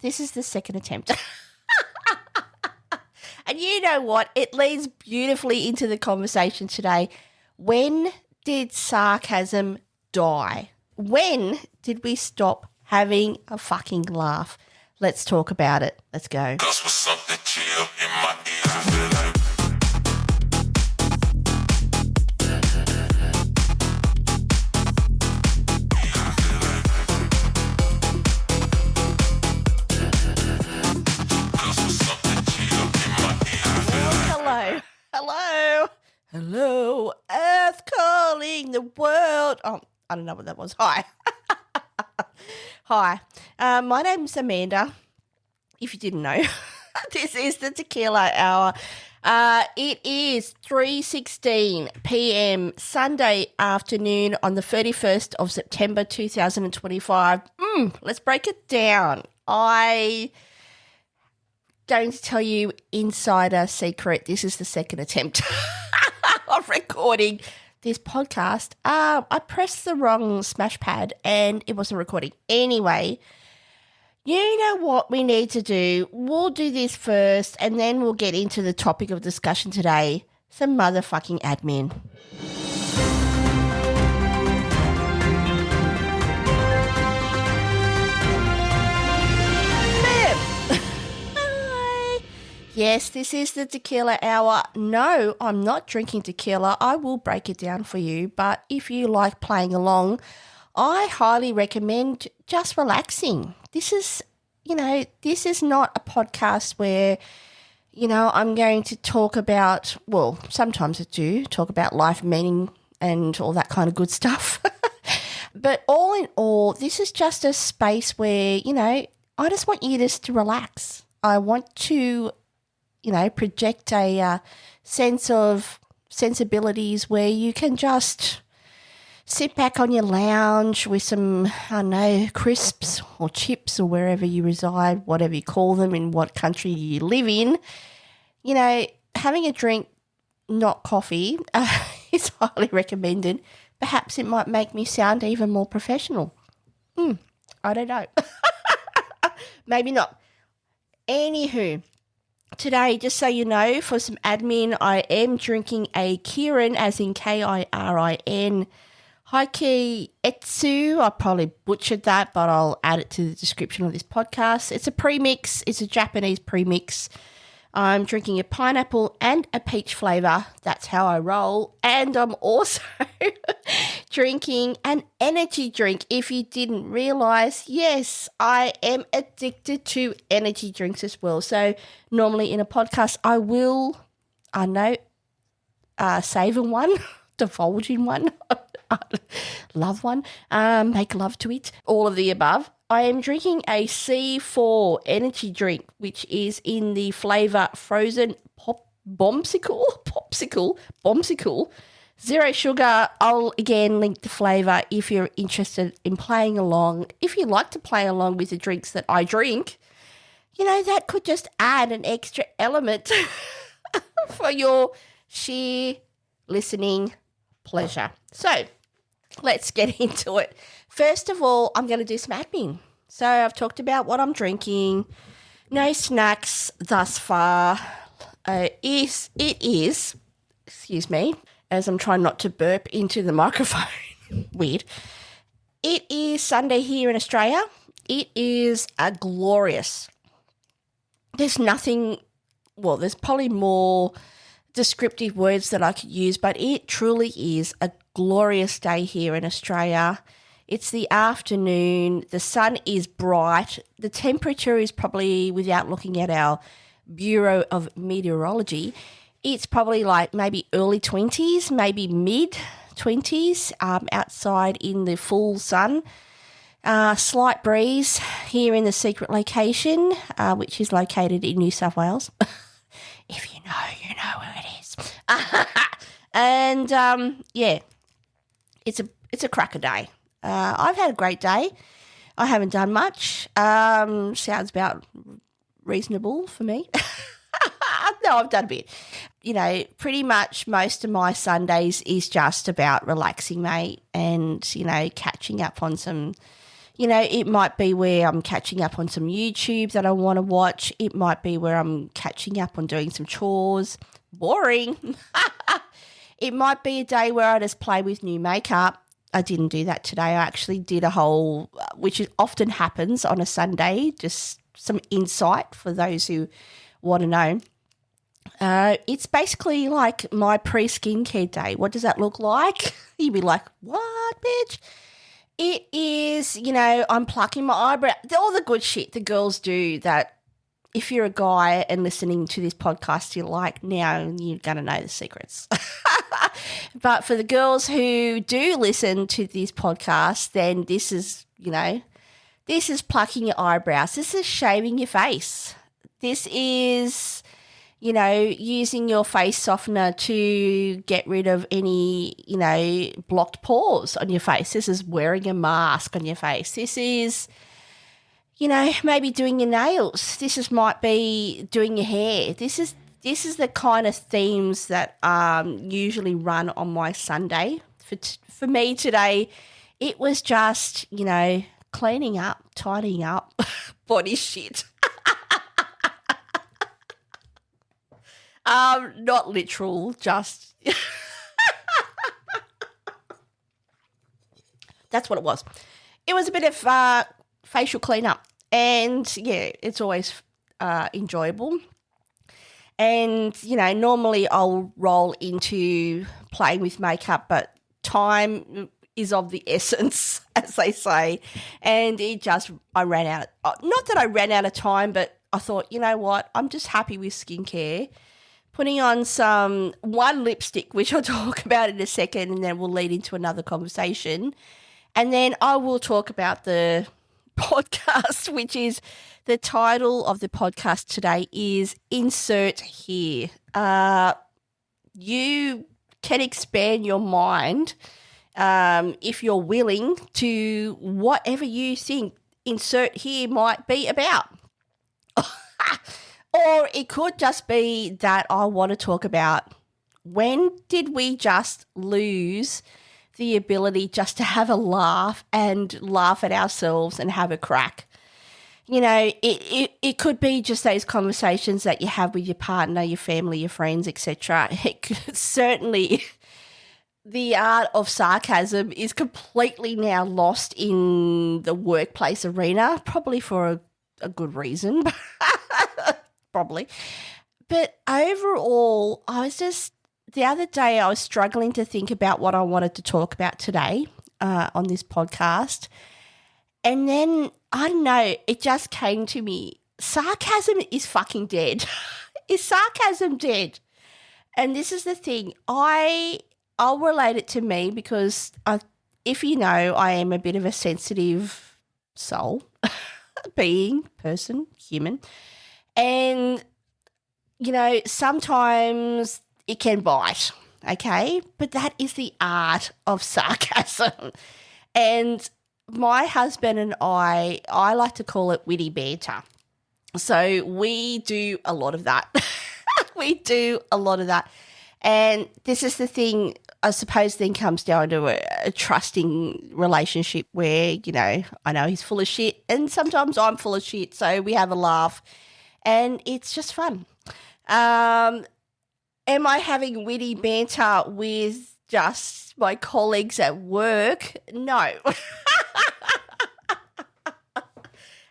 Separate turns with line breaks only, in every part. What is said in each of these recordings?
this is the second attempt. And you know what? It leads beautifully into the conversation today. When did sarcasm die? When did we stop having a fucking laugh? Let's talk about it. Let's go. Hello, Earth calling the world. Oh, I don't know what that was. Hi. Hi. My name's Amanda, if you didn't know. This is the Tequila Hour. It is 3:16 p.m. Sunday afternoon on the 31st of September 2025. Let's break it down. I going to tell you insider secret. This is the second attempt of recording this podcast. I pressed the wrong smash pad and it wasn't recording. Anyway, you know what we need to do? We'll do this first and then we'll get into the topic of discussion today. Some motherfucking admin. Yes, this is the Tequila Hour. No, I'm not drinking tequila. I will break it down for you. But if you like playing along, I highly recommend just relaxing. This is not a podcast where, I'm going to talk about, well, sometimes I do talk about life meaning and all that kind of good stuff. But all in all, this is just a space where, I just want you just to relax. I want to project a sense of sensibilities where you can just sit back on your lounge with some, crisps or chips or wherever you reside, whatever you call them, in what country you live in. Having a drink, not coffee, is highly recommended. Perhaps it might make me sound even more professional. I don't know. Maybe not. Anywho. Today, just so you know, for some admin, I am drinking a Kirin, as in Kirin, Heike Etsu. I probably butchered that, but I'll add it to the description of this podcast. It's a premix. It's a Japanese premix. I'm drinking a pineapple and a peach flavour. That's how I roll. And I'm also drinking an energy drink. If you didn't realise, yes, I am addicted to energy drinks as well. So normally in a podcast, I will, savour one, divulge in one, love one, make love to it, all of the above. I am drinking a C4 energy drink, which is in the flavour frozen Bombsicle, zero sugar. I'll again link the flavour if you're interested in playing along. If you like to play along with the drinks that I drink, that could just add an extra element for your sheer listening pleasure. So let's get into it. First of all, I'm going to do some admin. So I've talked about what I'm drinking. No snacks thus far. It is, excuse me, as I'm trying not to burp into the microphone. Weird. It is Sunday here in Australia. It is a glorious. There's probably more descriptive words that I could use, but it truly is a glorious day here in Australia. It's the afternoon. The sun is bright. The temperature is probably, without looking at our Bureau of Meteorology, it's probably like maybe early 20s, maybe mid 20s outside in the full sun. Slight breeze here in the secret location, which is located in New South Wales. If you know, you know where it is. And it's a cracker day. I've had a great day. I haven't done much. Sounds about reasonable for me. No, I've done a bit. Pretty much most of my Sundays is just about relaxing, mate, and, catching up on some, It might be where I'm catching up on some YouTube that I want to watch. It might be where I'm catching up on doing some chores. Boring. It might be a day where I just play with new makeup. I didn't do that today. I actually did a whole, which often happens on a Sunday, just some insight for those who want to know. It's basically like my pre-skincare day. What does that look like? You'd be like, what, bitch? It is, I'm plucking my eyebrow. All the good shit the girls do that if you're a guy and listening to this podcast, you're like, now you're going to know the secrets. But for the girls who do listen to this podcast, then this is, this is plucking your eyebrows. This is shaving your face. This is, using your face softener to get rid of any, blocked pores on your face. This is wearing a mask on your face. This is, maybe doing your nails. Might be doing your hair. This is the kind of themes that usually run on my Sunday. For me today, it was just, cleaning up, tidying up, body shit. Not literal, just that's what it was. It was a bit of facial cleanup, and yeah, it's always enjoyable. And normally I'll roll into playing with makeup, but time is of the essence, as they say. And I ran out. Not that I ran out of time, but I thought, you know what? I'm just happy with skincare. Putting on one lipstick, which I'll talk about in a second, and then we'll lead into another conversation. And then I will talk about the podcast, which is the title of the podcast today is Insert Here. You can expand your mind if you're willing to whatever you think Insert Here might be about. Or it could just be that I want to talk about when did we just lose the ability just to have a laugh and laugh at ourselves and have a crack. It could be just those conversations that you have with your partner, your family, your friends, etc. Certainly the art of sarcasm is completely now lost in the workplace arena, probably for a good reason. Probably. But overall, the other day I was struggling to think about what I wanted to talk about today on this podcast. And then, I don't know, it just came to me. Sarcasm is fucking dead. Is sarcasm dead? And this is the thing. I'll relate it to me because if you know, I am a bit of a sensitive soul, being, person, human. And, sometimes it can bite, okay? But that is the art of sarcasm. And my husband and I like to call it witty banter. So we do a lot of that. We do a lot of that. And this is the thing, I suppose, then comes down to a trusting relationship where, I know he's full of shit and sometimes I'm full of shit. So we have a laugh and it's just fun. Am I having witty banter with just my colleagues at work? No.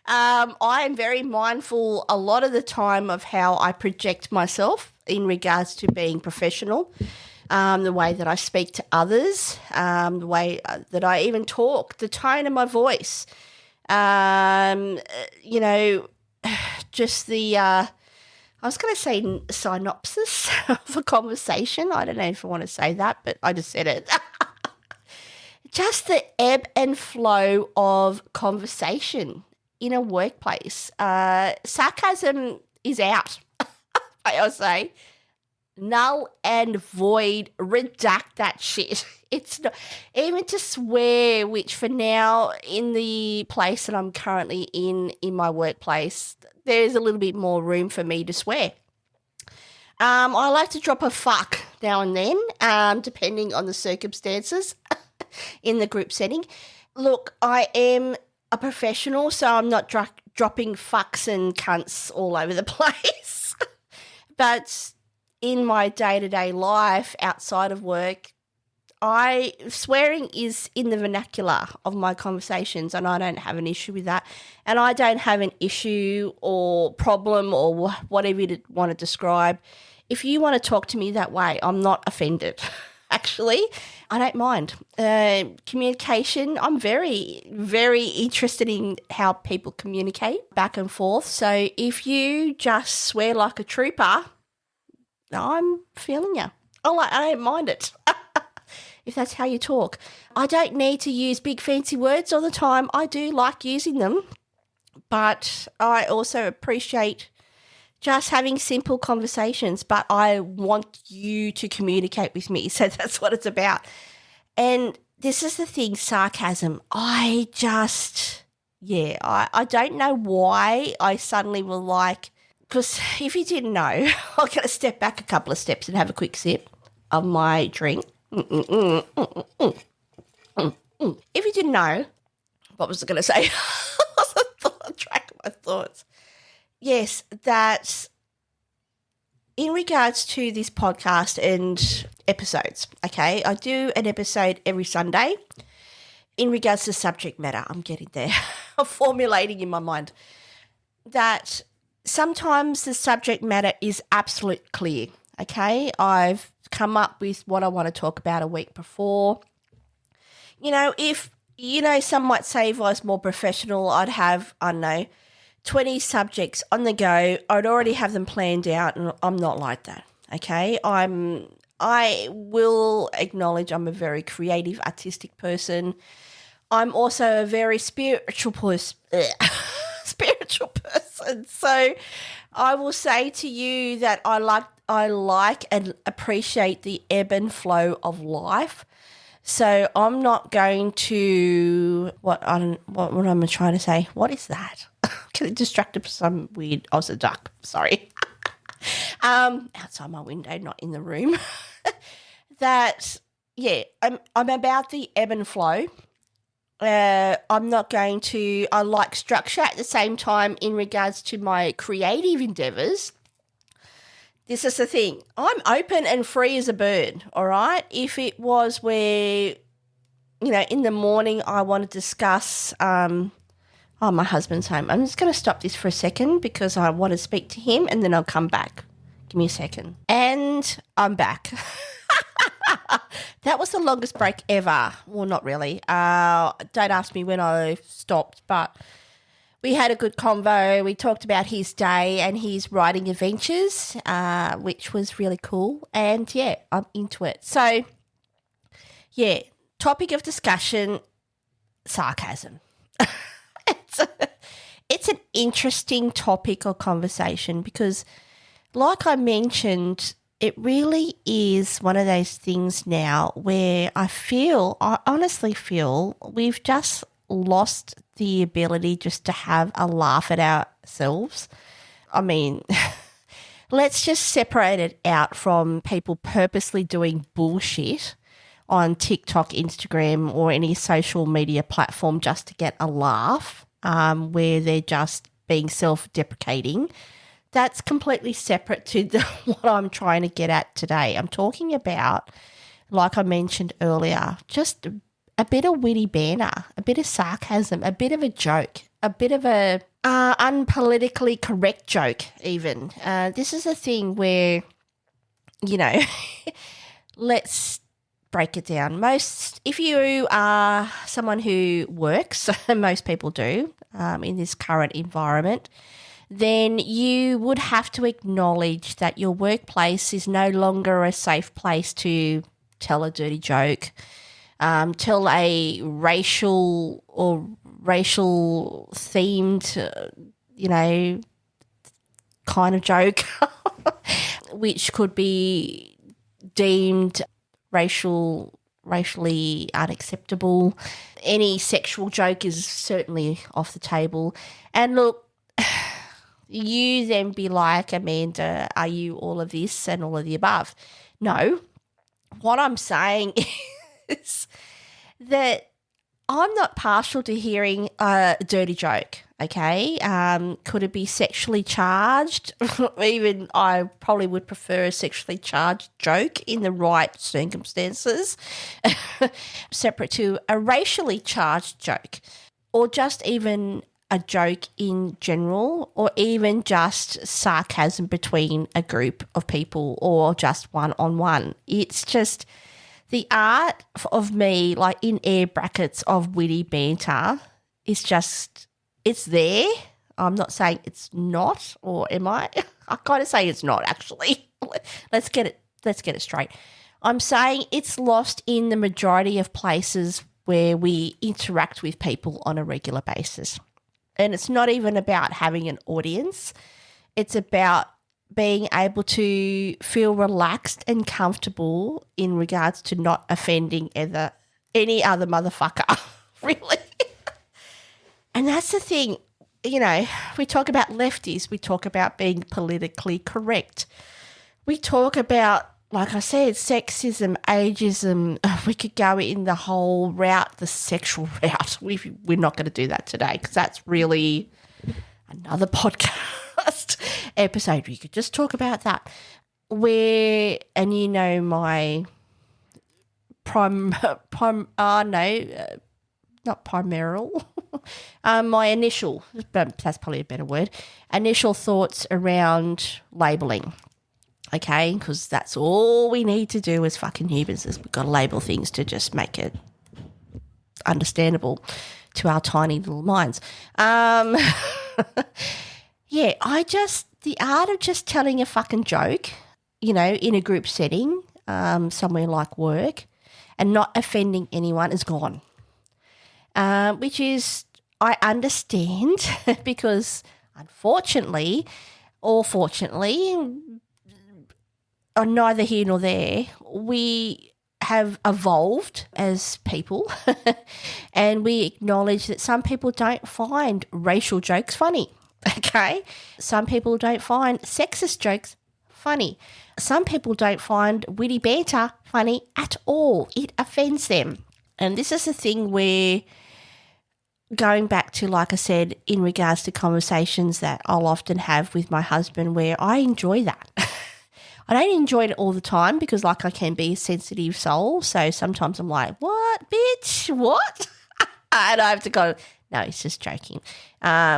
I am very mindful a lot of the time of how I project myself in regards to being professional, the way that I speak to others, the way that I even talk, the tone of my voice, just the, I was going to say synopsis of a conversation. I don't know if I want to say that, but I just said it. Just the ebb and flow of conversation in a workplace. Sarcasm is out, I'll say. Null and void, redact that shit. It's not, even to swear, which for now in the place that I'm currently in my workplace, there's a little bit more room for me to swear. I like to drop a fuck now and then, depending on the circumstances in the group setting. Look, I am a professional, so I'm not dropping fucks and cunts all over the place. But in my day-to-day life outside of work, swearing is in the vernacular of my conversations, and I don't have an issue with that. And I don't have an issue or problem or whatever you want to describe. If you want to talk to me that way, I'm not offended. Actually, I don't mind. Communication, I'm very, very interested in how people communicate back and forth. So if you just swear like a trooper, I'm feeling you. I don't mind it. If that's how you talk. I don't need to use big fancy words all the time. I do like using them, but I also appreciate just having simple conversations, but I want you to communicate with me. So that's what it's about. And this is the thing, sarcasm. I don't know why I suddenly will like, because if you didn't know, I'm going to step back a couple of steps and have a quick sip of my drink. If you didn't know, what was I going to say? I lost track of my thoughts. Yes, that in regards to this podcast and episodes, okay, I do an episode every Sunday. In regards to subject matter, I'm getting there. I'm formulating in my mind that sometimes the subject matter is absolutely clear, okay? I've come up with what I want to talk about a week before. If, some might say if I was more professional, I'd have, 20 subjects on the go. I'd already have them planned out, and I'm not like that, okay? I will acknowledge I'm a very creative, artistic person. I'm also a very spiritual person. So I will say to you that I like and appreciate the ebb and flow of life. So I'm not going to what am I trying to say? What is that? I'm getting distracted by some weird Aussie duck. Sorry. Outside my window, not in the room. I'm about the ebb and flow. I'm not going to. I like structure at the same time in regards to my creative endeavours. This is the thing. I'm open and free as a bird, all right? If it was where, in the morning I want to discuss, my husband's home. I'm just going to stop this for a second because I want to speak to him and then I'll come back. Give me a second. And I'm back. That was the longest break ever. Well, not really. Don't ask me when I stopped, but we had a good convo. We talked about his day and his writing adventures, which was really cool. And, I'm into it. So, topic of discussion, sarcasm. It's an interesting topic or conversation because, like I mentioned, it really is one of those things now where I honestly feel we've just lost the ability just to have a laugh at ourselves. I mean, let's just separate it out from people purposely doing bullshit on TikTok, Instagram, or any social media platform just to get a laugh, where they're just being self-deprecating. That's completely separate to what I'm trying to get at today. I'm talking about, like I mentioned earlier, just a bit of witty banter, a bit of sarcasm, a bit of a joke, a bit of a unpolitically correct joke even. This is a thing where, let's break it down. If you are someone who works, most people do in this current environment, then you would have to acknowledge that your workplace is no longer a safe place to tell a dirty joke, tell a racial themed, kind of joke, which could be deemed racially unacceptable. Any sexual joke is certainly off the table. And look, you then be like, Amanda, are you all of this and all of the above? No. What I'm saying is that I'm not partial to hearing a dirty joke, okay? Could it be sexually charged? Even I probably would prefer a sexually charged joke in the right circumstances, separate to a racially charged joke, or just even a joke in general, or even just sarcasm between a group of people or just one-on-one. It's just the art of me, like in air brackets of witty banter, is just, it's there. I'm not saying it's not, or am I? I kind of say it's not, actually. Let's get it straight. I'm saying it's lost in the majority of places where we interact with people on a regular basis. And it's not even about having an audience. It's about being able to feel relaxed and comfortable in regards to not offending any other motherfucker, really. And that's the thing, we talk about lefties, we talk about being politically correct. We talk about, like I said, sexism, ageism. We could go in the whole route, the sexual route. We're not going to do that today because that's really another podcast episode. We could just talk about that. My not primaryal, my initial, that's probably a better word, initial thoughts around labelling. Okay, because that's all we need to do as fucking humans is we've got to label things to just make it understandable to our tiny little minds. Yeah, the art of just telling a fucking joke, in a group setting, somewhere like work, and not offending anyone is gone. Which is, I understand, because unfortunately, or fortunately, or neither here nor there, we have evolved as people and we acknowledge that some people don't find racial jokes funny, okay? Some people don't find sexist jokes funny. Some people don't find witty banter funny at all. It offends them. And this is the thing where, going back to, like I said, in regards to conversations that I'll often have with my husband where I enjoy that. I don't enjoy it all the time because, like, I can be a sensitive soul. So sometimes I'm like, what, bitch, what? And I have to go, no, he's just joking.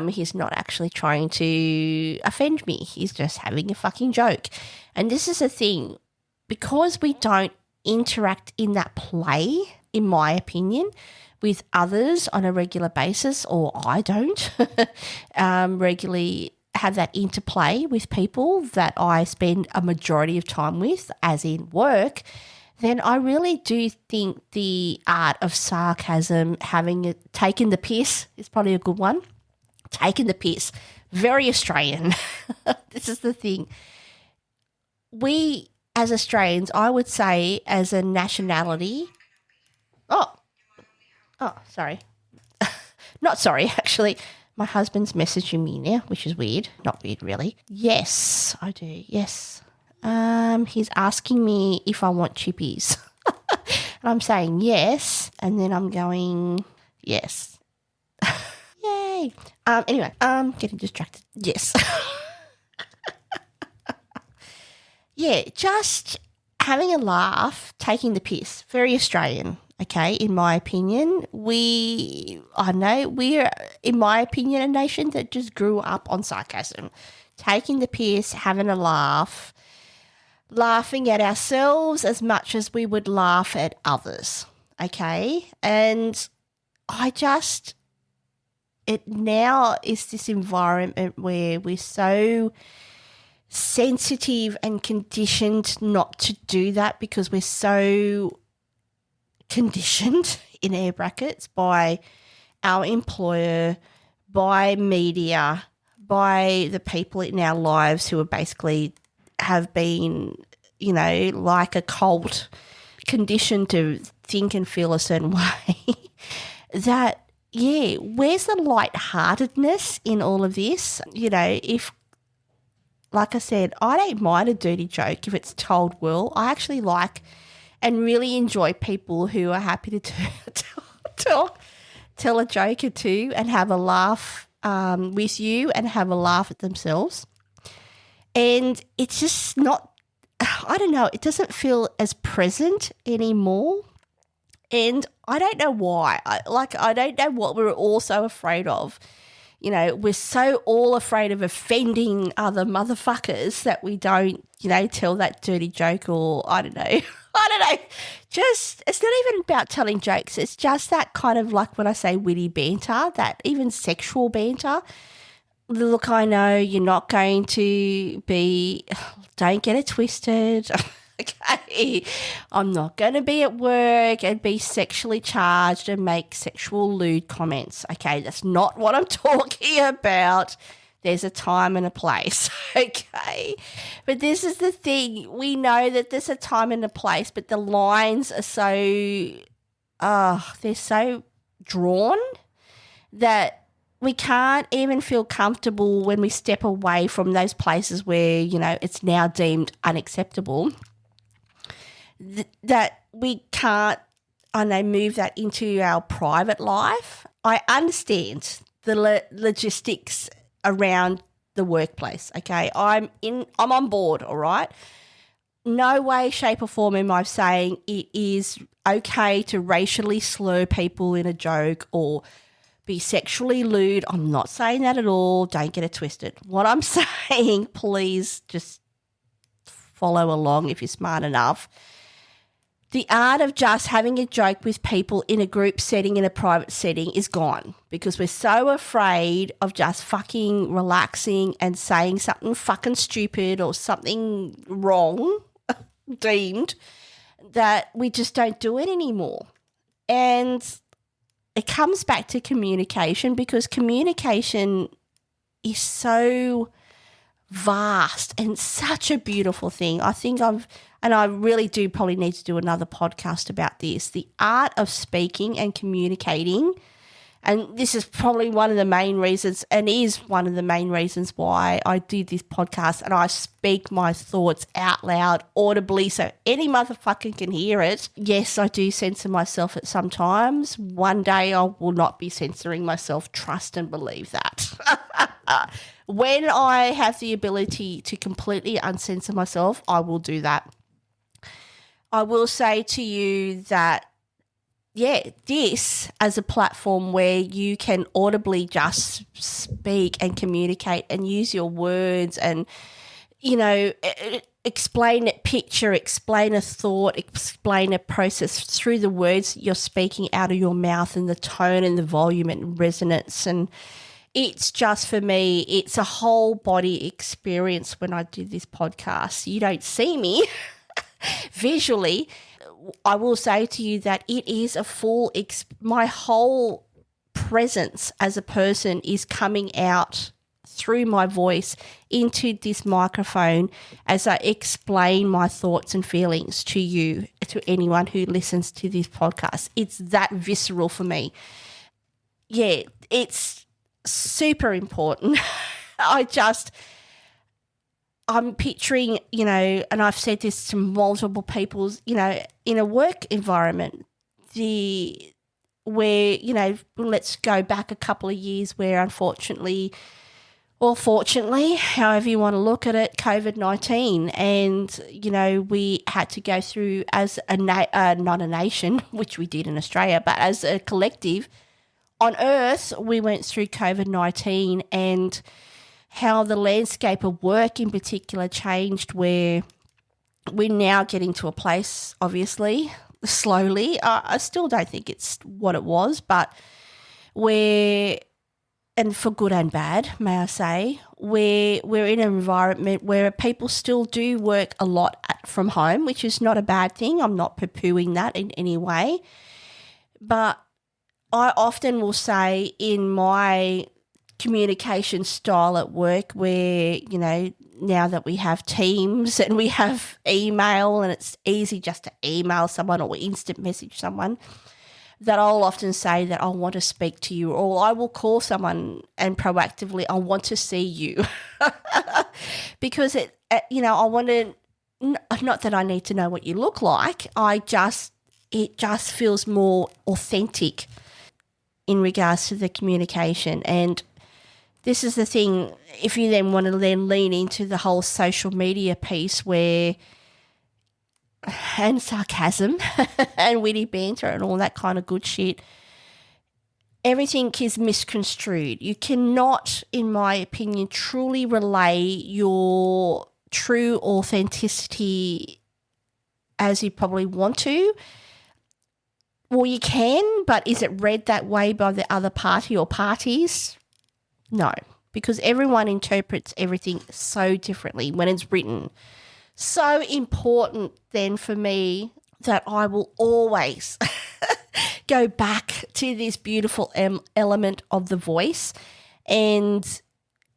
He's not actually trying to offend me. He's just having a fucking joke. And this is the thing, because we don't interact in that play, in my opinion, with others on a regular basis, or I don't regularly have that interplay with people that I spend a majority of time with, as in work, then I really do think the art of sarcasm, taken the piss is probably a good one. Taking the piss, very Australian. This is the thing. We, as Australians, I would say as a nationality, sorry. Not sorry, actually. My husband's messaging me now, which is weird. Not weird, really. Yes, I do. Yes. He's asking me if I want chippies. And I'm saying yes, and then I'm going, yes. Yay. Anyway, getting distracted. Yes. Yeah, just having a laugh, taking the piss. Very Australian. Okay, in my opinion, we're, in my opinion, a nation that just grew up on sarcasm, taking the piss, having a laugh, laughing at ourselves as much as we would laugh at others, okay? And it now is this environment where we're so sensitive and conditioned not to do that because we're so conditioned, in air brackets, by our employer, by media, by the people in our lives who are basically have been, like a cult, conditioned to think and feel a certain way, that, yeah, where's the lightheartedness in all of this? If, like I said, I don't mind a dirty joke if it's told well. I actually like and really enjoy people who are happy to talk tell a joke or two and have a laugh with you and have a laugh at themselves. And it's just not, I don't know, it doesn't feel as present anymore. And I don't know why. I don't know what we're all so afraid of. You know, we're so all afraid of offending other motherfuckers that we don't, you know, tell that dirty joke or I don't know. I don't know. Just, it's not even about telling jokes. It's just that kind of like when I say witty banter, that even sexual banter. Look, I know you're not going to be, don't get it twisted. Okay, I'm not going to be at work and be sexually charged and make sexual lewd comments. Okay, that's not what I'm talking about. There's a time and a place, okay? But this is the thing. We know that there's a time and a place, but the lines are so, they're so drawn that we can't even feel comfortable when we step away from those places where, you know, it's now deemed unacceptable. That we can't, I know, move that into our private life. I understand the logistics around the workplace, okay? I'm on board, all right? No way, shape or form am I saying it is okay to racially slur people in a joke or be sexually lewd. I'm not saying that at all. Don't get it twisted. What I'm saying, please just follow along if you're smart enough. The art of just having a joke with people in a group setting, in a private setting is gone because we're so afraid of just fucking relaxing and saying something fucking stupid or something wrong deemed that we just don't do it anymore. And it comes back to communication because communication is so vast and such a beautiful thing. And I really do probably need to do another podcast about this, the art of speaking and communicating. And this is probably one of the main reasons and is one of the main reasons why I did this podcast and I speak my thoughts out loud audibly so any motherfucker can hear it. Yes, I do censor myself at some times. One day I will not be censoring myself. Trust and believe that. When I have the ability to completely uncensor myself, I will do that. I will say to you that, yeah, this as a platform where you can audibly just speak and communicate and use your words and, you know, explain a picture, explain a thought, explain a process through the words you're speaking out of your mouth and the tone and the volume and resonance. And it's just, for me, it's a whole body experience when I do this podcast. You don't see me visually. I will say to you that it is a full, my whole presence as a person is coming out through my voice into this microphone as I explain my thoughts and feelings to you, to anyone who listens to this podcast. It's that visceral for me. Yeah, it's super important. I'm picturing, you know, and I've said this to multiple people, you know, in a work environment, where, you know, let's go back a couple of years where unfortunately, or fortunately, however you want to look at it, COVID-19, and, you know, we had to go through as not a nation, which we did in Australia, but as a collective on Earth, we went through COVID-19 and how the landscape of work in particular changed, where we're now getting to a place, obviously, slowly. I still don't think it's what it was, but we're, and for good and bad, may I say, we're in an environment where people still do work a lot from home, which is not a bad thing. I'm not poo-pooing that in any way. But I often will say in my communication style at work where, you know, now that we have Teams and we have email and it's easy just to email someone or instant message someone, that I'll often say that I want to speak to you, or I will call someone and proactively, I want to see you. Because it, you know, I want to, not that I need to know what you look like, it just feels more authentic in regards to the communication. And this is the thing, if you then want to then lean into the whole social media piece and sarcasm and witty banter and all that kind of good shit, everything is misconstrued. You cannot, in my opinion, truly relay your true authenticity as you probably want to. Well, you can, but is it read that way by the other party or parties? No, because everyone interprets everything so differently when it's written. So important then for me that I will always go back to this beautiful element of the voice, and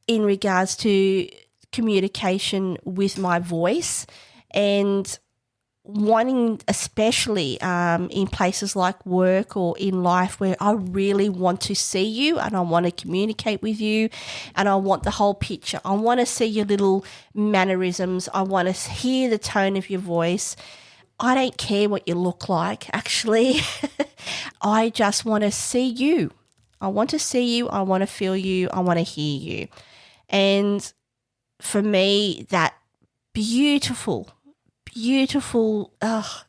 in regards to communication with my voice, and wanting, especially in places like work or in life where I really want to see you and I want to communicate with you and I want the whole picture. I want to see your little mannerisms. I want to hear the tone of your voice. I don't care what you look like, actually. I just want to see you. I want to see you. I want to feel you. I want to hear you. And for me, that beautiful,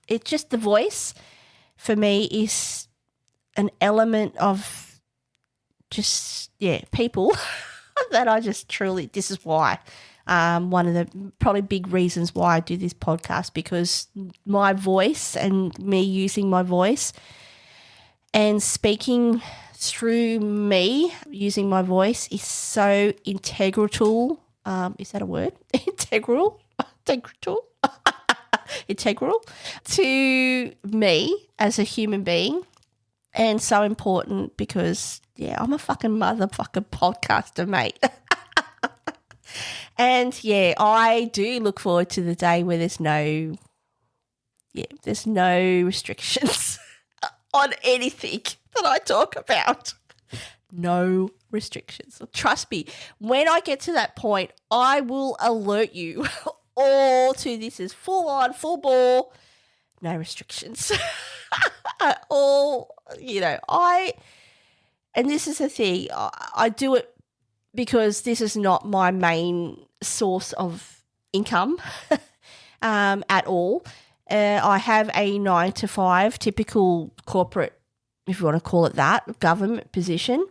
it's just the voice for me is an element of just, people that I just truly, this is why. One of the probably big reasons why I do this podcast, because my voice and me using my voice and speaking through me using my voice is so integral. Is that a word? Integral to me as a human being, and so important because, I'm a fucking motherfucking podcaster, mate. And, I do look forward to the day where there's no restrictions on anything that I talk about. No restrictions. Trust me, when I get to that point, I will alert you all to this is full on, full ball, no restrictions. And this is the thing, I do it because this is not my main source of income at all. I have a 9-to-5 typical corporate, if you want to call it that, government position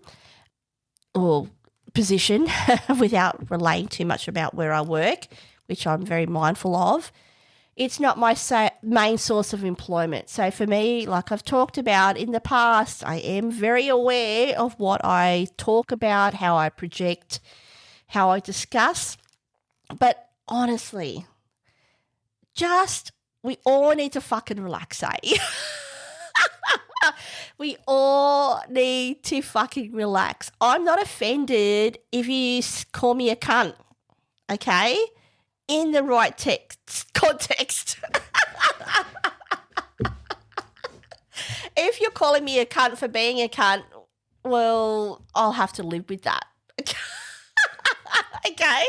without relaying too much about where I work, which I'm very mindful of. It's not my main source of employment. So for me, like I've talked about in the past, I am very aware of what I talk about, how I project, how I discuss. But honestly, we all need to fucking relax, eh? We all need to fucking relax. I'm not offended if you call me a cunt, okay? In the right context. If you're calling me a cunt for being a cunt, well, I'll have to live with that. Okay?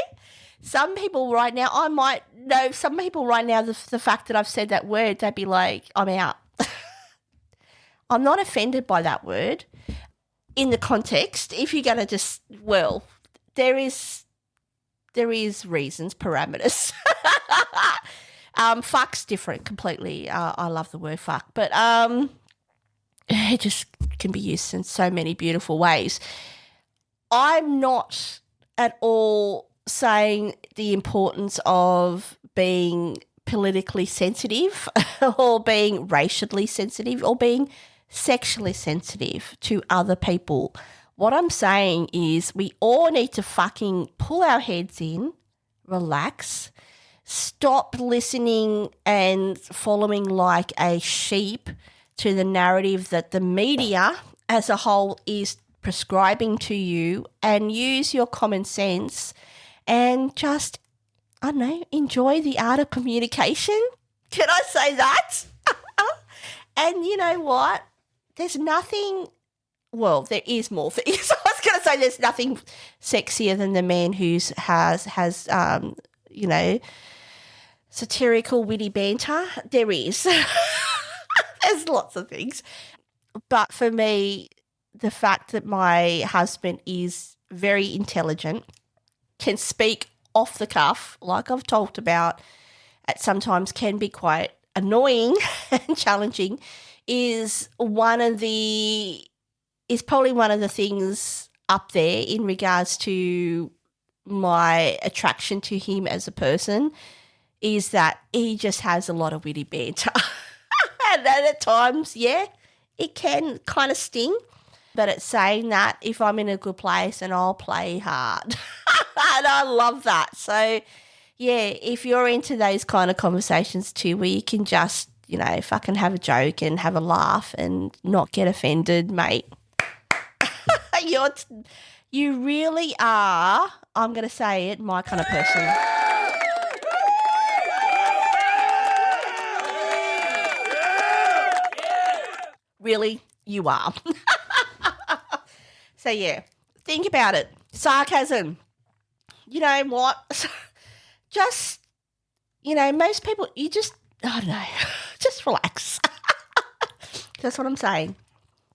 Some people right now, the fact that I've said that word, they'd be like, I'm out. I'm not offended by that word in the context. If you're going to there is reasons, parameters. Fuck's different completely. I love the word fuck, but it just can be used in so many beautiful ways. I'm not at all saying the importance of being politically sensitive or being racially sensitive or being sexually sensitive to other people. What I'm saying is we all need to fucking pull our heads in, relax, stop listening and following like a sheep to the narrative that the media as a whole is prescribing to you, and use your common sense and just, I don't know, enjoy the art of communication. Can I say that? And you know what? There's nothing... Well, there is more things. I was going to say there's nothing sexier than the man who has satirical, witty banter. There is. There's lots of things. But for me, the fact that my husband is very intelligent, can speak off the cuff, like I've talked about, at sometimes can be quite annoying and challenging, is probably one of the things up there in regards to my attraction to him as a person, is that he just has a lot of witty banter. And then at times, yeah, it can kind of sting. But it's saying that if I'm in a good place, and I'll play hard. And I love that. So, yeah, if you're into those kind of conversations too, where you can just, fucking have a joke and have a laugh and not get offended, mate. You really are, I'm going to say it, my kind of person. Really, you are. So, yeah, think about it. Sarcasm. You know what? Just, most people, I don't know, just relax. That's what I'm saying.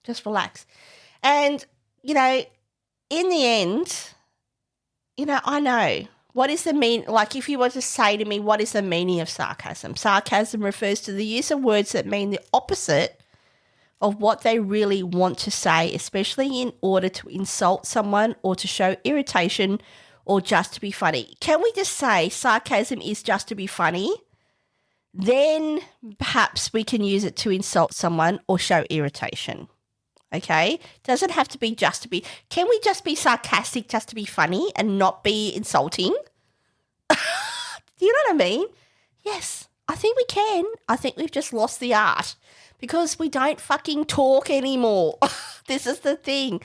Just relax. And, in the end, I know. What is the like if you were to say to me, what is the meaning of sarcasm? Sarcasm refers to the use of words that mean the opposite of what they really want to say, especially in order to insult someone or to show irritation or just to be funny. Can we just say sarcasm is just to be funny? Then perhaps we can use it to insult someone or show irritation. Okay? Doesn't have to be just to be. Can we just be sarcastic just to be funny and not be insulting? Do you know what I mean? Yes, I think we can. I think we've just lost the art because we don't fucking talk anymore. This is the thing.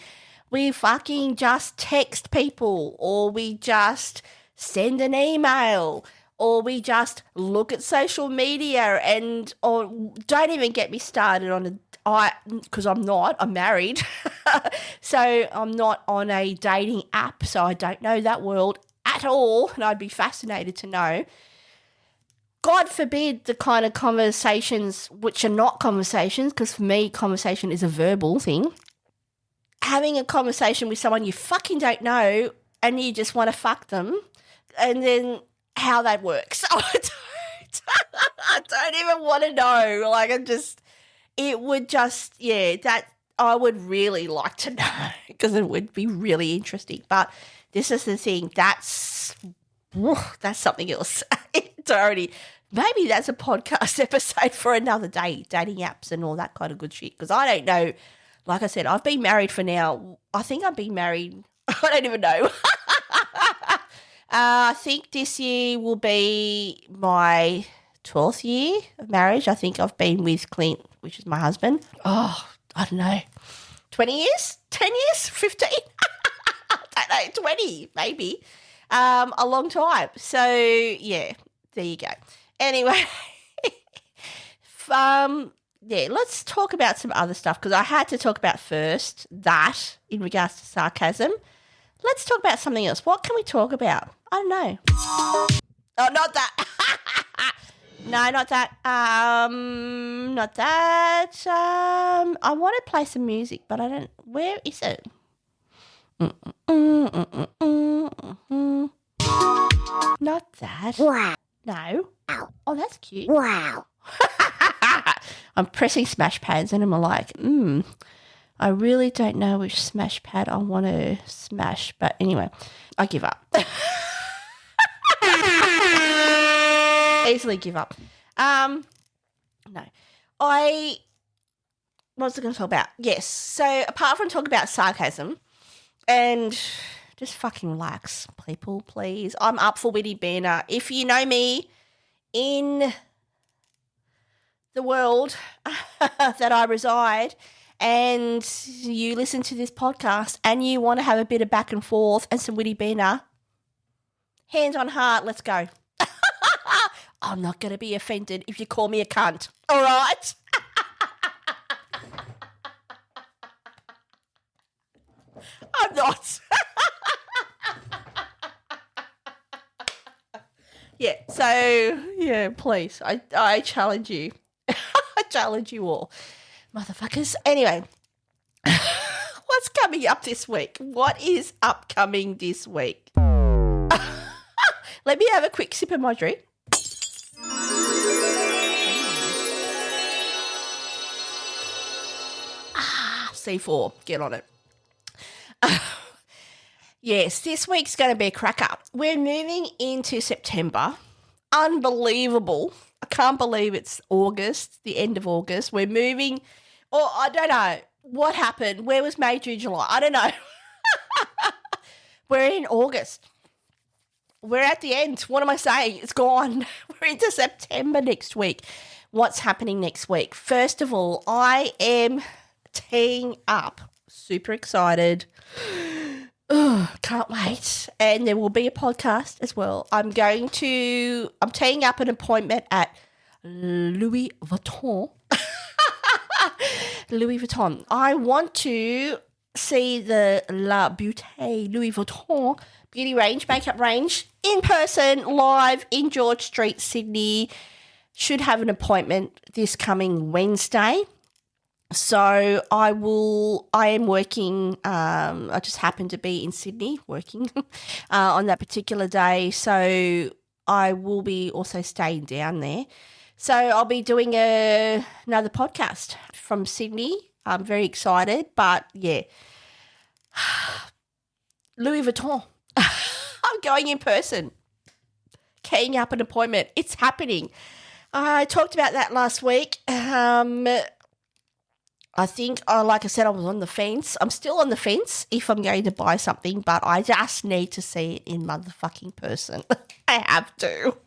We fucking just text people, or we just send an email, or we just look at social media, or don't even get me started on because I'm married. So I'm not on a dating app, so I don't know that world at all, and I'd be fascinated to know. God forbid the kind of conversations which are not conversations, because for me, conversation is a verbal thing. Having a conversation with someone you fucking don't know and you just want to fuck them, and then how that works. I don't even want to know. Like, that I would really like to know because it would be really interesting. But this is the thing. That's something else. It's already, maybe that's a podcast episode for another day, dating apps and all that kind of good shit, because I don't know. Like I said, I've been married for now. I think I've been married. I don't even know. I think this year will be my 12th year of marriage. I think I've been with Clint, which is my husband. Oh, I don't know. 20 years? 10 years? 15? I don't know. 20 maybe. A long time. So, yeah, there you go. Anyway, let's talk about some other stuff, because I had to talk about first that in regards to sarcasm. Let's talk about something else. What can we talk about? I don't know. Oh, not that. No, not that. Not that. I want to play some music, but I don't. Where is it? Not that.
Wow.
No. Oh, that's cute.
Wow.
I'm pressing smash pads and I'm like, I really don't know which smash pad I want to smash. But anyway, I give up. Easily give up. No. What was I going to talk about? Yes. So apart from talking about sarcasm, and just fucking relax, people, please. I'm up for witty banter. If you know me in the world that I reside, and you listen to this podcast and you want to have a bit of back and forth and some witty banter, hands on heart, let's go. I'm not going to be offended if you call me a cunt. All right? I'm not. Yeah, so, yeah, please. I challenge you. I challenge you all. Motherfuckers. Anyway, what What's coming up this week? What is upcoming this week? Let me have a quick sip of my drink. C4, get on it. Yes, this week's going to be a cracker. We're moving into September. Unbelievable. I can't believe it's August, the end of August. We're moving, or I don't know what happened. Where was May, June, July? I don't know. We're in August. We're at the end. What am I saying? It's gone. We're into September next week. What's happening next week? First of all, I am teeing up. Super excited. Can't wait. And there will be a podcast as well. I'm teeing up an appointment at Louis Vuitton. Louis Vuitton. I want to see the La Beauté Louis Vuitton beauty range, makeup range, in person, live in George Street, Sydney. Should have an appointment this coming Wednesday. So I am working, I just happen to be in Sydney working on that particular day. So I will be also staying down there. So I'll be doing another podcast from Sydney. I'm very excited, but yeah. Louis Vuitton. I'm going in person, keying up an appointment. It's happening. I talked about that last week. I think, like I said, I was on the fence. I'm still on the fence if I'm going to buy something, but I just need to see it in motherfucking person. I have to.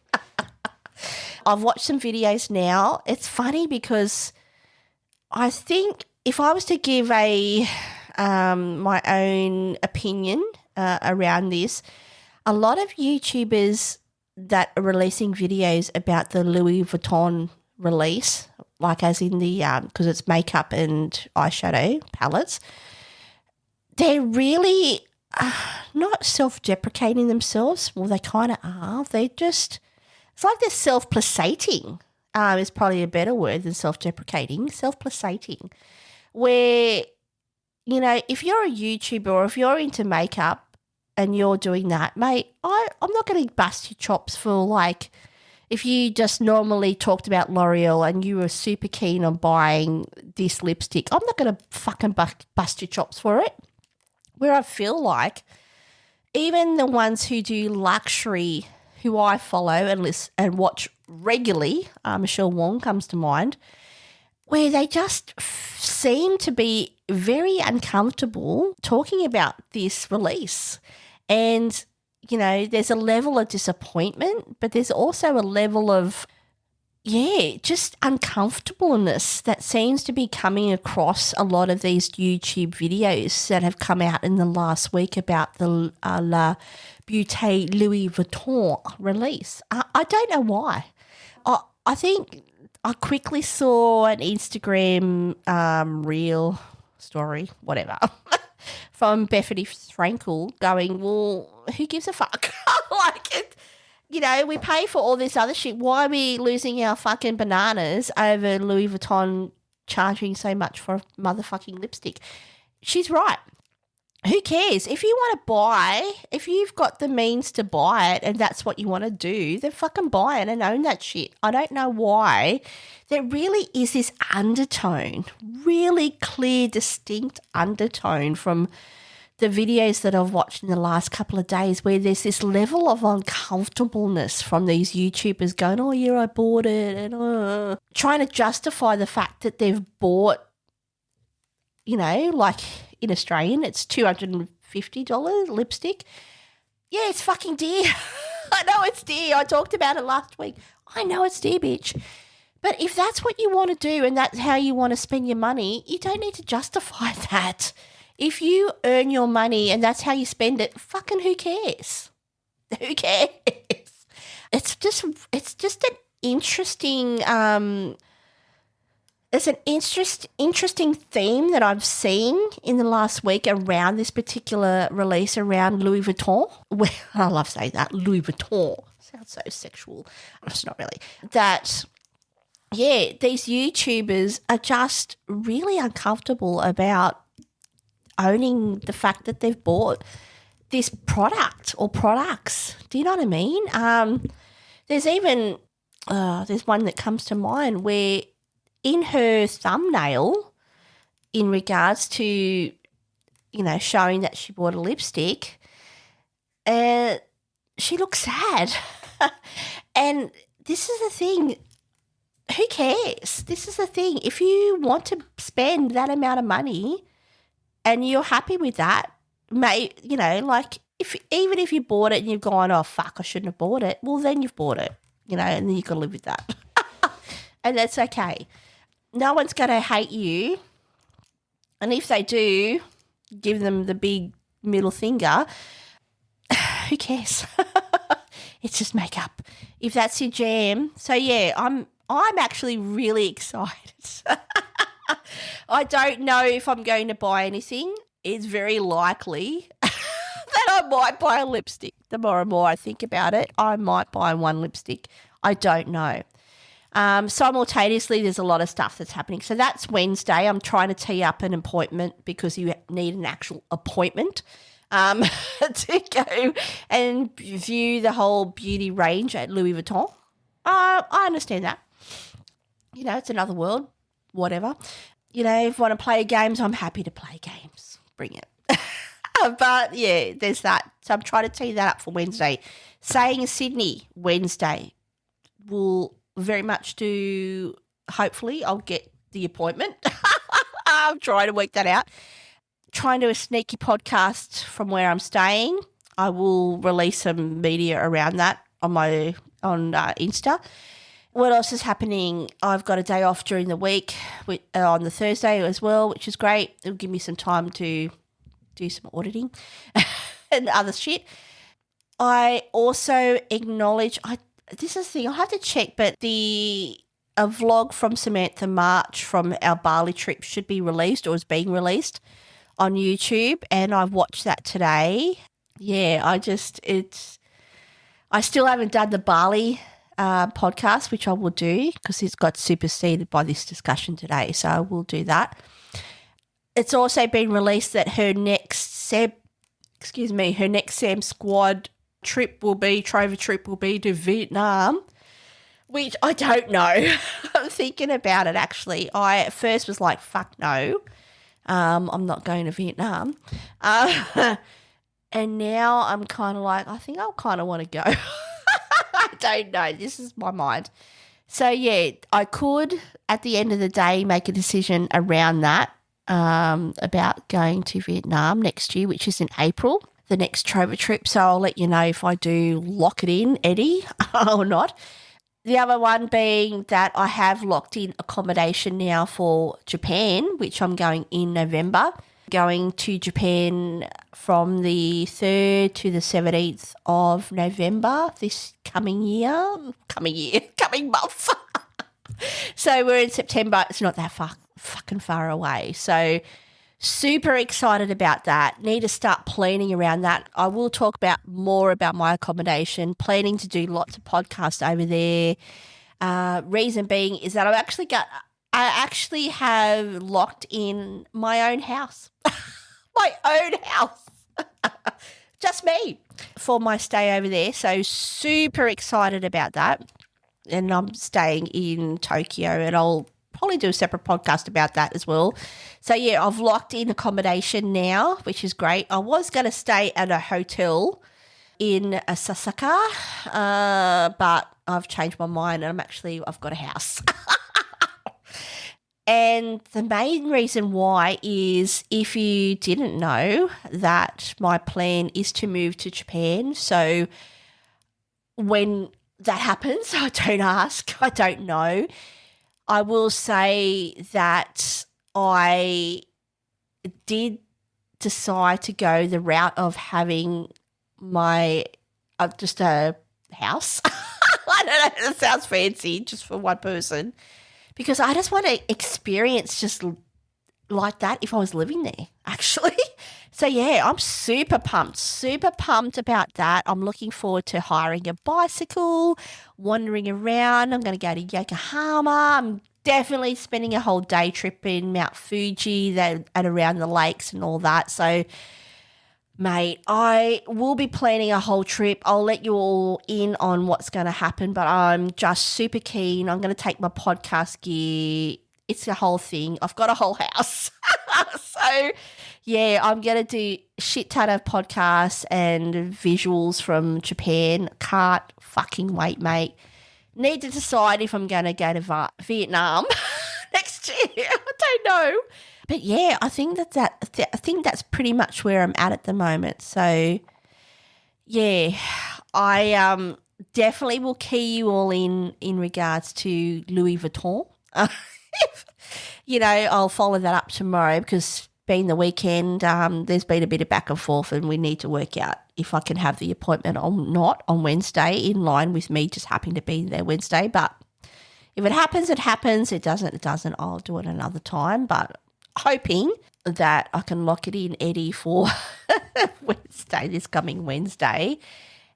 I've watched some videos now. It's funny because I think if I was to give my own opinion around this, a lot of YouTubers that are releasing videos about the Louis Vuitton release, like as in the because it's makeup and eyeshadow palettes, they're really not self-deprecating themselves. Well, they kind of are. It's like they're self-placating. Is probably a better word than self-deprecating. Self-placating, where, you know, if you're a YouTuber or if you're into makeup and you're doing that, mate, I'm not going to bust your chops for, like, if you just normally talked about L'Oreal and you were super keen on buying this lipstick, I'm not going to fucking bust your chops for it. Where I feel like even the ones who do luxury, who I follow and listen and watch regularly, Michelle Wong comes to mind, where they just seem to be very uncomfortable talking about this release. And, you know, there's a level of disappointment, but there's also a level of, just uncomfortableness that seems to be coming across a lot of these YouTube videos that have come out in the last week about the La Beauté Louis Vuitton release. I don't know why. I think I quickly saw an Instagram reel story, whatever, from Bethany Frankel going, well, who gives a fuck? Like, it, you know, we pay for all this other shit. Why are we losing our fucking bananas over Louis Vuitton charging so much for a motherfucking lipstick? She's right. Who cares? If you want to buy, if you've got the means to buy it and that's what you want to do, then fucking buy it and own that shit. I don't know why. There really is this undertone, really clear, distinct undertone from the videos that I've watched in the last couple of days where there's this level of uncomfortableness from these YouTubers going, oh, yeah, I bought it, and trying to justify the fact that they've bought, you know, like in Australian, it's $250 lipstick. Yeah, it's fucking dear. I know it's dear. I talked about it last week. I know it's dear, bitch. But if that's what you want to do and that's how you want to spend your money, you don't need to justify that. If you earn your money and that's how you spend it, fucking who cares? Who cares? It's just an interesting it's an interesting theme that I've seen in the last week around this particular release around Louis Vuitton. Well, I love saying that, Louis Vuitton. Sounds so sexual. It's not really. That, yeah, these YouTubers are just really uncomfortable about, owning the fact that they've bought this product or products. Do you know what I mean? There's even there's one that comes to mind where in her thumbnail, in regards to, you know, showing that she bought a lipstick, she looks sad. And this is the thing. Who cares? This is the thing. If you want to spend that amount of money and you're happy with that, you know, like even if you bought it and you've gone, oh, fuck, I shouldn't have bought it, well, then you've bought it, you know, and then you've got to live with that. And that's okay. No one's going to hate you. And if they do, give them the big middle finger. Who cares? It's just makeup. If that's your jam. So, yeah, I'm actually really excited. I don't know if I'm going to buy anything. It's very likely that I might buy a lipstick. The more and more I think about it, I might buy one lipstick. I don't know. Simultaneously, there's a lot of stuff that's happening. So that's Wednesday. I'm trying to tee up an appointment because you need an actual appointment to go and view the whole beauty range at Louis Vuitton. I understand that. You know, it's another world, whatever. You know, if you want to play games, I'm happy to play games. Bring it. But, yeah, there's that. So I'm trying to tee that up for Wednesday. Saying Sydney, Wednesday, will very much do, hopefully, I'll get the appointment. I'm trying to work that out. Trying to do a sneaky podcast from where I'm staying. I will release some media around that on Insta. What else is happening? I've got a day off during the week on the Thursday as well, which is great. It'll give me some time to do some auditing and other shit. I also acknowledge, this is the thing, I'll have to check, but a vlog from Samantha March from our Bali trip should be released or is being released on YouTube, and I watched that today. Yeah, I still haven't done the Bali podcast, which I will do because it's got superseded by this discussion today, so I will do that. It's also been released that her next Sam Squad trip will be to Vietnam, which I don't know. I'm thinking about it actually. I at first was like, fuck no, I'm not going to Vietnam. And now I'm kind of like, I think I'll kind of want to go. I don't know. This is my mind. So, yeah, I could, at the end of the day, make a decision around that about going to Vietnam next year, which is in April, the next Trover trip. So I'll let you know if I do lock it in, Eddie, or not. The other one being that I have locked in accommodation now for Japan, which I'm going in November. Going to Japan from the 3rd to the 17th of November this coming month. So we're in September. It's not that fucking far away. So super excited about that. Need to start planning around that. I will talk more about my accommodation, planning to do lots of podcasts over there. Reason being is that I actually have locked in my own house. My own house. Just me for my stay over there. So super excited about that. And I'm staying in Tokyo, and I'll probably do a separate podcast about that as well. So, yeah, I've locked in accommodation now, which is great. I was going to stay at a hotel in Sasaka, but I've changed my mind and I've got a house. And the main reason why is, if you didn't know, that my plan is to move to Japan. So when that happens, I don't ask, I don't know. I will say that I did decide to go the route of having my just a house. I don't know, it sounds fancy, just for one person. Because I just want to experience just like that if I was living there, actually. So, yeah, I'm super pumped about that. I'm looking forward to hiring a bicycle, wandering around. I'm going to go to Yokohama. I'm definitely spending a whole day trip in Mount Fuji and around the lakes and all that. So, mate, I will be planning a whole trip. I'll let you all in on what's going to happen, but I'm just super keen. I'm going to take my podcast gear. It's a whole thing. I've got a whole house. So, yeah, I'm going to do a shit ton of podcasts and visuals from Japan. Can't fucking wait, mate. Need to decide if I'm going to go to Vietnam next year. I don't know. But yeah, I think I think that's pretty much where I'm at the moment. So yeah, I definitely will key you all in regards to Louis Vuitton. I'll follow that up tomorrow because being the weekend, there's been a bit of back and forth and we need to work out if I can have the appointment or not on Wednesday in line with me just happening to be there Wednesday. But if it happens, it happens. It doesn't, it doesn't. I'll do it another time. But hoping that I can lock it in, Eddie, for Wednesday, this coming Wednesday.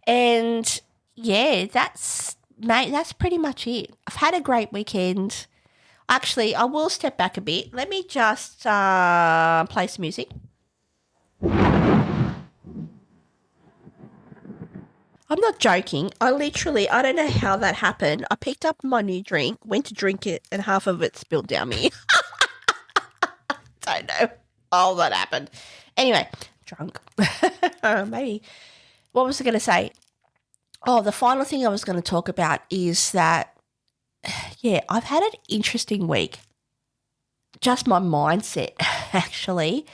And yeah, that's pretty much it. I've had a great weekend. Actually, I will step back a bit. Let me just play some music. I'm not joking. I don't know how that happened. I picked up my new drink, went to drink it, and half of it spilled down me. Don't know how that happened. Anyway, drunk. Maybe. What was I going to say? Oh, the final thing I was going to talk about is that, yeah, I've had an interesting week. Just my mindset, actually.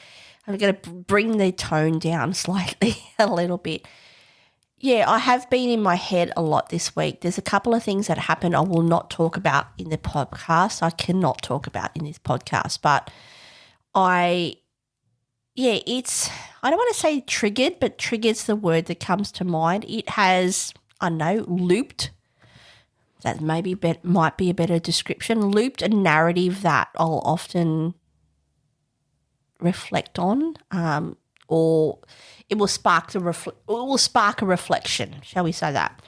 I'm going to bring the tone down slightly a little bit. Yeah, I have been in my head a lot this week. There's a couple of things that happened I will not talk about in the podcast. I cannot talk about in this podcast, but I don't want to say triggered, but trigger's the word that comes to mind. It has, I know, looped. That might be a better description. Looped a narrative that I'll often reflect on, or it will spark a reflection, shall we say that,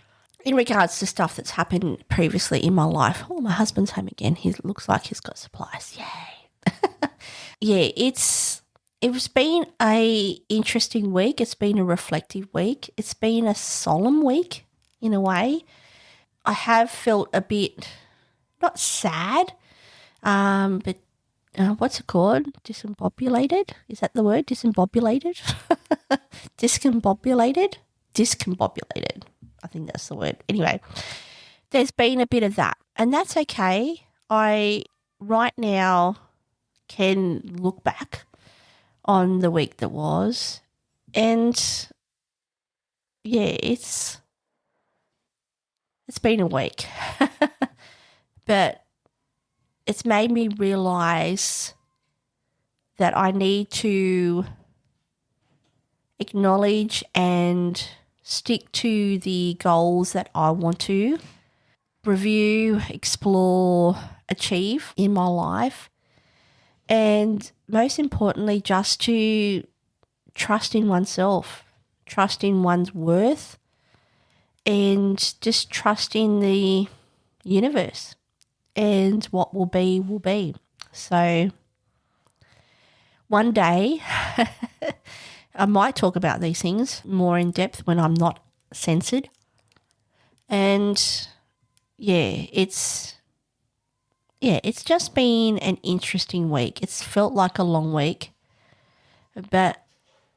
in regards to stuff that's happened previously in my life. Oh, my husband's home again. He looks like he's got supplies. Yay. Yeah, it's been a interesting week. It's been a reflective week. It's been a solemn week in a way. I have felt a bit, not sad, but what's it called? Discombobulated? Is that the word? Discombobulated? Discombobulated? Discombobulated. I think that's the word. Anyway, there's been a bit of that, and that's okay. I right now can look back on the week that was, and yeah, it's been a week, but it's made me realize that I need to acknowledge and stick to the goals that I want to review, explore, achieve in my life. And most importantly, just to trust in oneself, trust in one's worth, and just trust in the universe, and what will be will be. So one day I might talk about these things more in depth when I'm not censored. And yeah, it's just been an interesting week. It's felt like a long week, but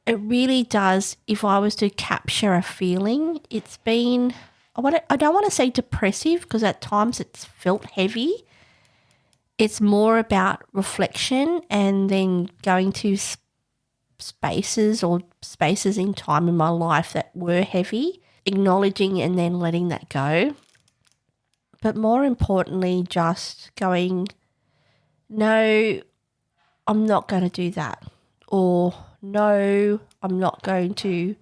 it really does. If I was to capture a feeling, it's been, I don't want to say depressive because at times it's felt heavy. It's more about reflection and then going to spaces in time in my life that were heavy, acknowledging and then letting that go. But more importantly, just going, no, I'm not going to do that. Or no, I'm not going to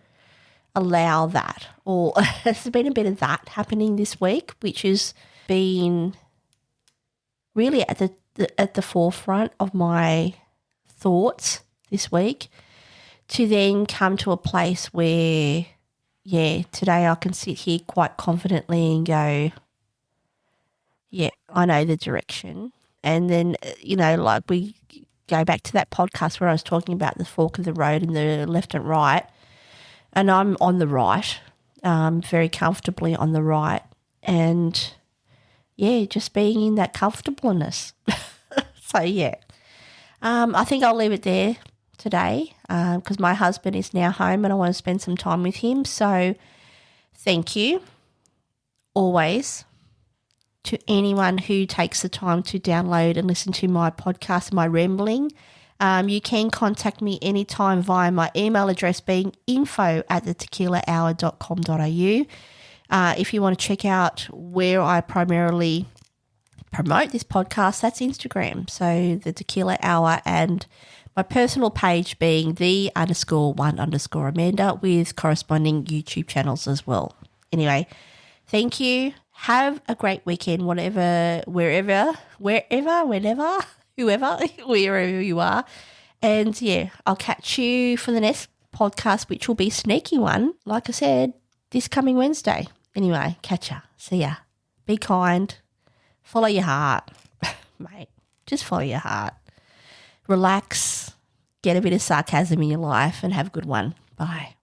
allow that. Or there's been a bit of that happening this week, which has been really at the forefront of my thoughts this week, to then come to a place where, yeah, today I can sit here quite confidently and go, yeah, I know the direction And then, like we go back to that podcast where I was talking about the fork of the road and the left and right, and I'm on the right, very comfortably on the right. And, yeah, just being in that comfortableness. So, yeah. I think I'll leave it there today because my husband is now home and I want to spend some time with him. So thank you always to anyone who takes the time to download and listen to my podcast, my rambling. You can contact me anytime via my email address being info@thetequilahour.com.au. If you want to check out where I primarily promote this podcast, that's Instagram. So the Tequila Hour, and my personal page being the_1_Amanda with corresponding YouTube channels as well. Anyway, thank you. Have a great weekend, wherever, wherever you are. And yeah, I'll catch you for the next podcast, which will be a sneaky one. Like I said, this coming Wednesday. Anyway, catch ya. See ya. Be kind. Follow your heart, mate. Just follow your heart. Relax. Get a bit of sarcasm in your life and have a good one. Bye.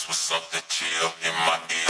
With something chill in my ear.